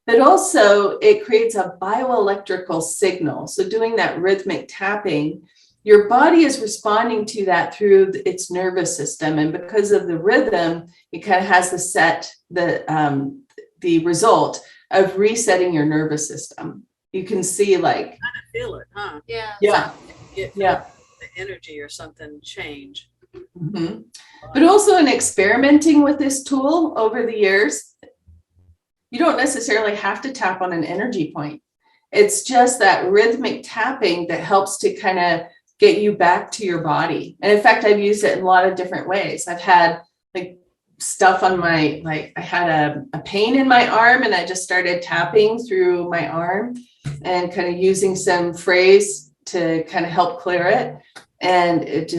but also it creates a bioelectrical signal. So doing that rhythmic tapping, your body is responding to that through its nervous system. And because of the rhythm, it kind of has the result of resetting your nervous system. You can see like, Kind of feel it, huh? Yeah. yeah, The energy or something change. mm-hmm. But also in experimenting with this tool over the years, you don't necessarily have to tap on an energy point. It's just that rhythmic tapping that helps to kind of get you back to your body. And in fact, I've used it in a lot of different ways. I've had like stuff on my, like I had a pain in my arm, and I just started tapping through my arm and kind of using some phrase to kind of help clear it. And it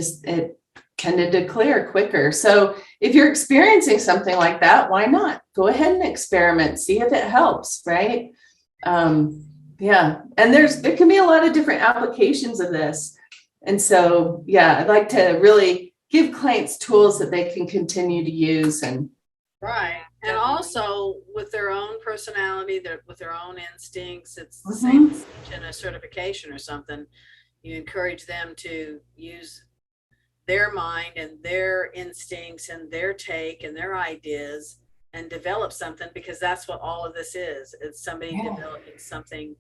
tended to clear quicker. So if you're experiencing something like that, why not go ahead and experiment, see if it helps, right? Yeah. And there can be a lot of different applications of this. And so, yeah, I'd like to really give clients tools that they can continue to use. And right. And also with their own personality, with their own instincts, it's the same as in a certification or something. You encourage them to use their mind and their instincts and their take and their ideas and develop something, because that's what all of this is. It's somebody developing something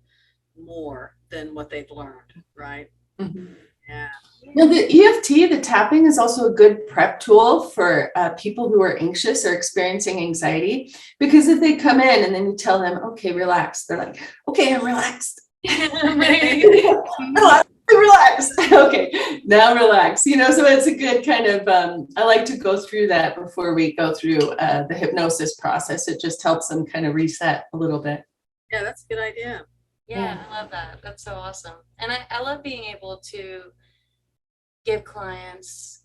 more than what they've learned, right? mm-hmm. Yeah. Now, the EFT, the tapping, is also a good prep tool for people who are anxious or experiencing anxiety, because if they come in and then you tell them, okay, relax, they're like, okay, I'm relaxed. Relaxed. Okay, now relax. You know, so it's a good kind of, I like to go through that before we go through the hypnosis process. It just helps them kind of reset a little bit. Yeah, that's a good idea. Yeah, I love that. That's so awesome. And I love being able to give clients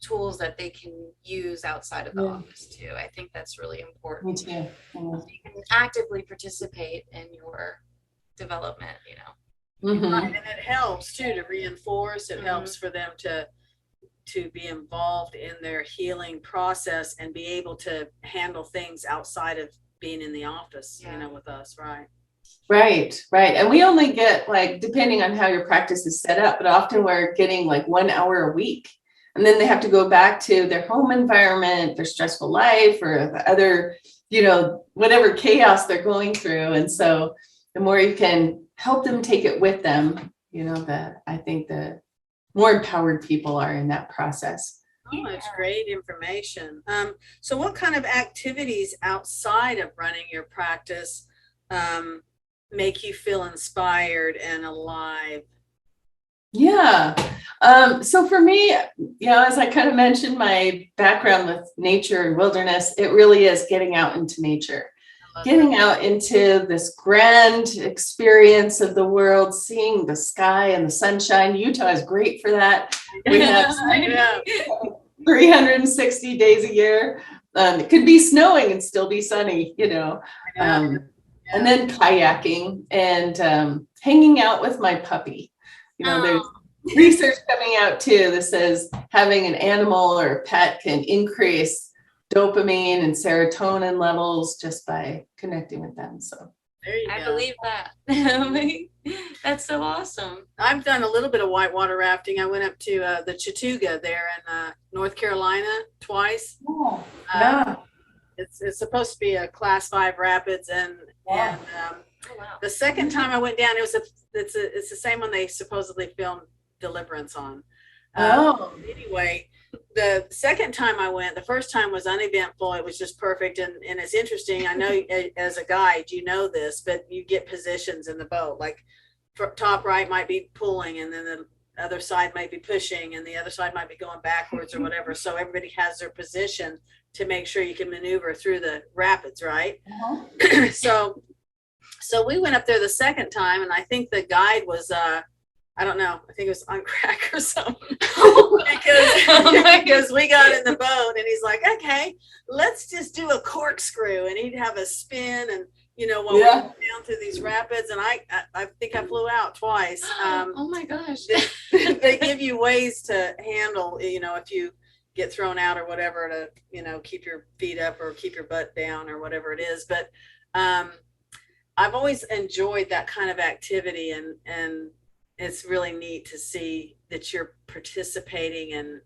tools that they can use outside of the office too. I think that's really important. Me too. So you can actively participate in your development, you know. Mm-hmm. Right. And it helps too to reinforce. It helps for them to be involved in their healing process and be able to handle things outside of being in the office, you know, with us, right? Right. And we only get, like, depending on how your practice is set up, but often we're getting like 1 hour a week. And then they have to go back to their home environment, their stressful life, or the other, you know, whatever chaos they're going through. And so the more you can help them take it with them, you know, I think the more empowered people are in that process. Oh, that's great information. So what kind of activities outside of running your practice make you feel inspired and alive? Yeah. So for me, you know, as I kind of mentioned, my background with nature and wilderness, it really is getting out into nature, getting out into this grand experience of the world, seeing the sky and the sunshine. Utah is great for that. We have 360 days a year. It could be snowing and still be sunny, you know. And then kayaking and hanging out with my puppy. You know, there's research coming out too that says having an animal or a pet can increase dopamine and serotonin levels just by connecting with them. So there you go. I believe that. That's so awesome. I've done a little bit of whitewater rafting. I went up to the Chattooga there in North Carolina twice. yeah. It's supposed to be a class 5 rapids, and Oh, wow. the second time I went down, it's the same one they supposedly filmed Deliverance on. Anyway, the second time I went, the first time was uneventful. It was just perfect, and it's interesting. I know as a guide, you know this, but you get positions in the boat. Like top right might be pulling, and then the other side might be pushing, and the other side might be going backwards or whatever. So everybody has their position to make sure you can maneuver through the rapids, right? So we went up there the second time, and I think the guide was I don't know, I think it was on crack or something. because we got in the boat, and he's like, okay, let's just do a corkscrew, and he'd have a spin, and while we went down through these rapids, and I think I flew out twice. Oh my gosh. They give you ways to handle, if you get thrown out or whatever, to keep your feet up or keep your butt down or whatever it is. But I've always enjoyed that kind of activity, and it's really neat to see that you're participating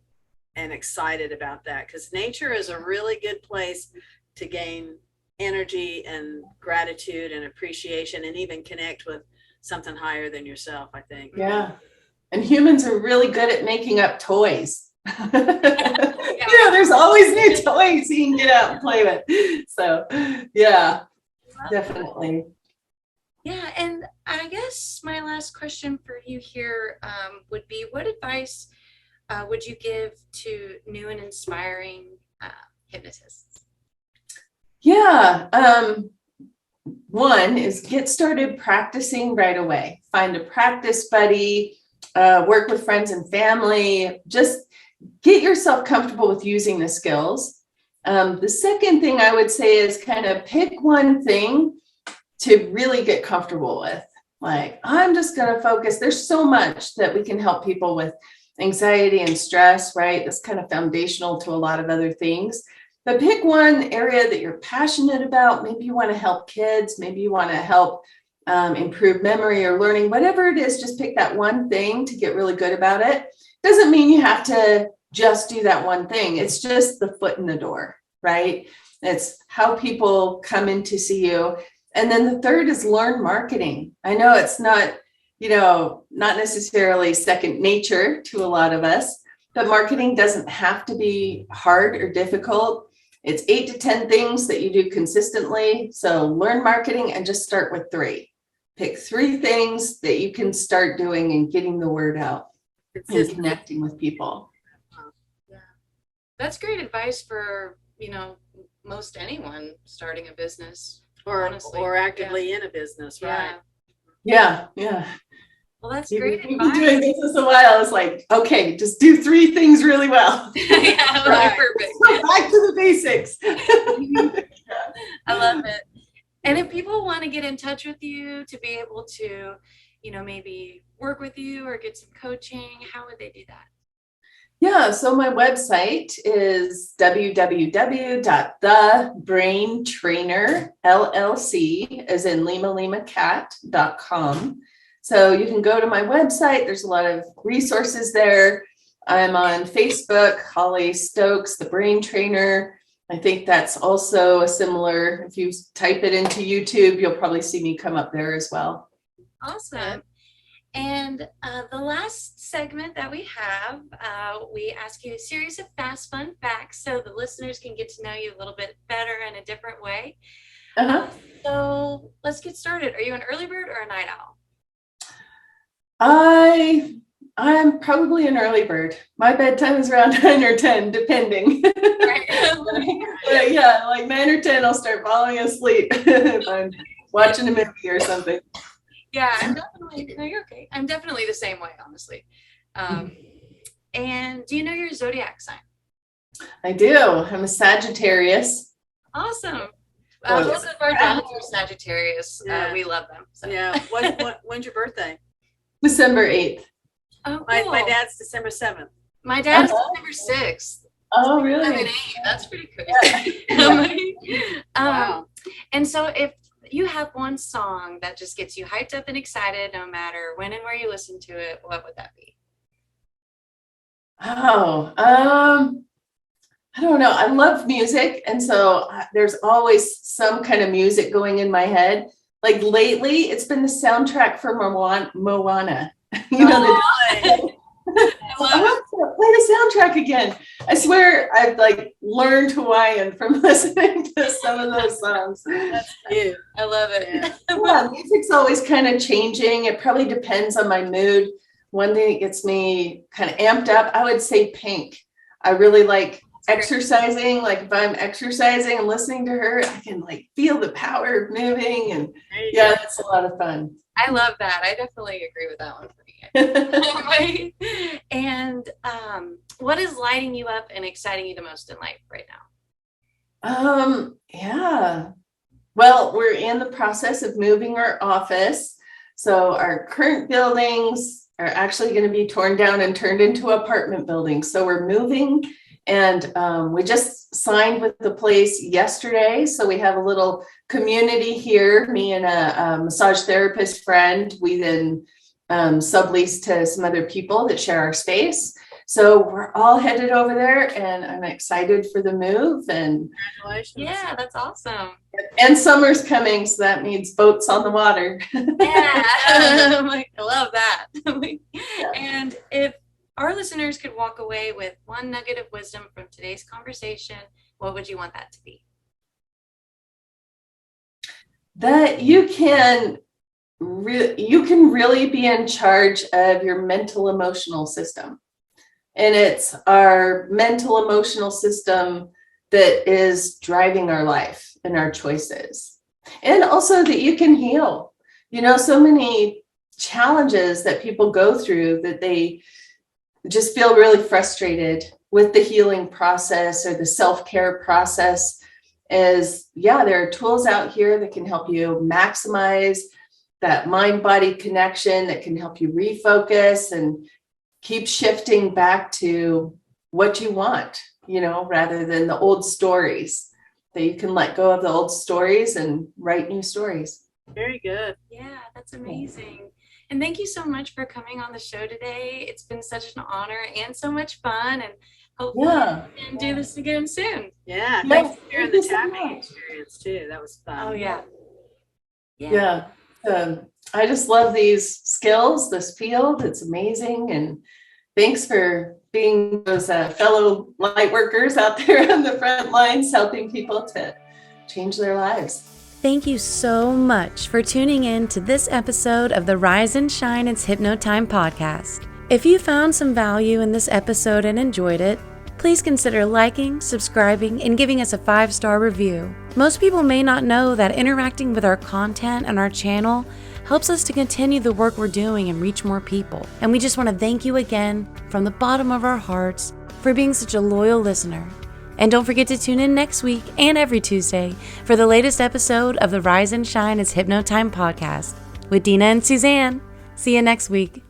and excited about that, because nature is a really good place to gain energy and gratitude and appreciation, and even connect with something higher than yourself, I think. Yeah. And humans are really good at making up toys. There's always new toys you can get out and play with. So yeah, definitely. Yeah, and I guess my last question for you here would be, what advice would you give to new and inspiring hypnotists? Yeah, one is get started practicing right away. Find a practice buddy, work with friends and family. Just get yourself comfortable with using the skills. The second thing I would say is kind of pick one thing to really get comfortable with. Like, I'm just going to focus. There's so much that we can help people with anxiety and stress, right? That's kind of foundational to a lot of other things. But pick one area that you're passionate about. Maybe you want to help kids. Maybe you want to help improve memory or learning, whatever it is. Just pick that one thing to get really good about it. Doesn't mean you have to just do that one thing. It's just the foot in the door, right? It's how people come in to see you. And then the third is learn marketing. I know it's not, not necessarily second nature to a lot of us, but marketing doesn't have to be hard or difficult. It's 8 to 10 things that you do consistently. So learn marketing and just start with 3. Pick 3 things that you can start doing and getting the word out and connecting with people. Yeah, that's great advice for, most anyone starting a business. Or actively in a business, right? Yeah. Well, that's You've great been advice. doing business a while. It's like, okay, just do 3 things really well. Yeah, Right. perfect. Go back to the basics. I love it. And if people want to get in touch with you to be able to, maybe work with you or get some coaching, how would they do that? Yeah, so my website is www.thebraintrainerllc, as in lima cat.com. So you can go to my website. There's a lot of resources there. I'm on Facebook, Holly Stokes, the Brain Trainer. I think that's also a similar, if you type it into YouTube, you'll probably see me come up there as well. Awesome. And the last segment that we have, we ask you a series of fast, fun facts so the listeners can get to know you a little bit better in a different way. So let's get started. Are you an early bird or a night owl? I'm probably an early bird. My bedtime is around 9 or 10, depending. Right. But yeah, like 9 or 10, I'll start falling asleep if I'm watching a movie or something. Yeah, you're okay. I'm definitely the same way, honestly. And do you know your zodiac sign? I do. I'm a Sagittarius. Awesome. Most of our dads are Sagittarius. Yeah. We love them. So. Yeah. When's your birthday? December 8th. Oh, cool. My dad's December 7th. My dad's December 6th. Oh, really? 7-8. That's pretty crazy. Wow. And so if you have one song that just gets you hyped up and excited, no matter when and where you listen to it, what would that be? I don't know. I love music. And so there's always some kind of music going in my head. Like lately, it's been the soundtrack for Moana. I want to play the soundtrack again. I swear I've like learned Hawaiian from listening to some of those songs. That's cute. I love it. Yeah, music's always kind of changing. It probably depends on my mood. One thing that gets me kind of amped up, I would say Pink. I really like exercising. Like if I'm exercising and listening to her, I can like feel the power of moving. And yeah, that's a lot of fun. I love that. I definitely agree with that one for me. Right? And what is lighting you up and exciting you the most in life right now? Yeah. Well, we're in the process of moving our office. So our current buildings are actually going to be torn down and turned into apartment buildings. So we're moving, and we just signed with the place yesterday. So we have a little community here, me and a massage therapist friend. We then sublease to some other people that share our space. So we're all headed over there, and I'm excited for the move. And Congratulations. Yeah, that's awesome. and summer's coming, so that means boats on the water. Yeah, I love that. And if our listeners could walk away with one nugget of wisdom from today's conversation, what would you want that to be? That you can really be in charge of your mental emotional system. And it's our mental emotional system that is driving our life and our choices. And also that you can heal. So many challenges that people go through that they just feel really frustrated with the healing process or the self-care process. There are tools out here that can help you maximize that mind-body connection, that can help you refocus and keep shifting back to what you want, rather than the old stories, that you can let go of the old stories and write new stories. Very good. Yeah, that's amazing. And thank you so much for coming on the show today. It's been such an honor and so much fun. And hopefully we can do this again soon. Yeah. Yeah, Thanks for sharing the thank you so tapping much. experience too. That was fun. Oh, yeah. Yeah. I just love these skills, this field. It's amazing. And thanks for being those fellow light workers out there on the front lines, helping people to change their lives. Thank you so much for tuning in to this episode of the Rise and Shine It's Hypno Time podcast. If you found some value in this episode and enjoyed it, please consider liking, subscribing, and giving us a 5-star review. Most people may not know that interacting with our content and our channel helps us to continue the work we're doing and reach more people. And we just want to thank you again from the bottom of our hearts for being such a loyal listener. And don't forget to tune in next week and every Tuesday for the latest episode of the Rise and Shine It's Hypno Time podcast with Deana and Suzanne. See you next week.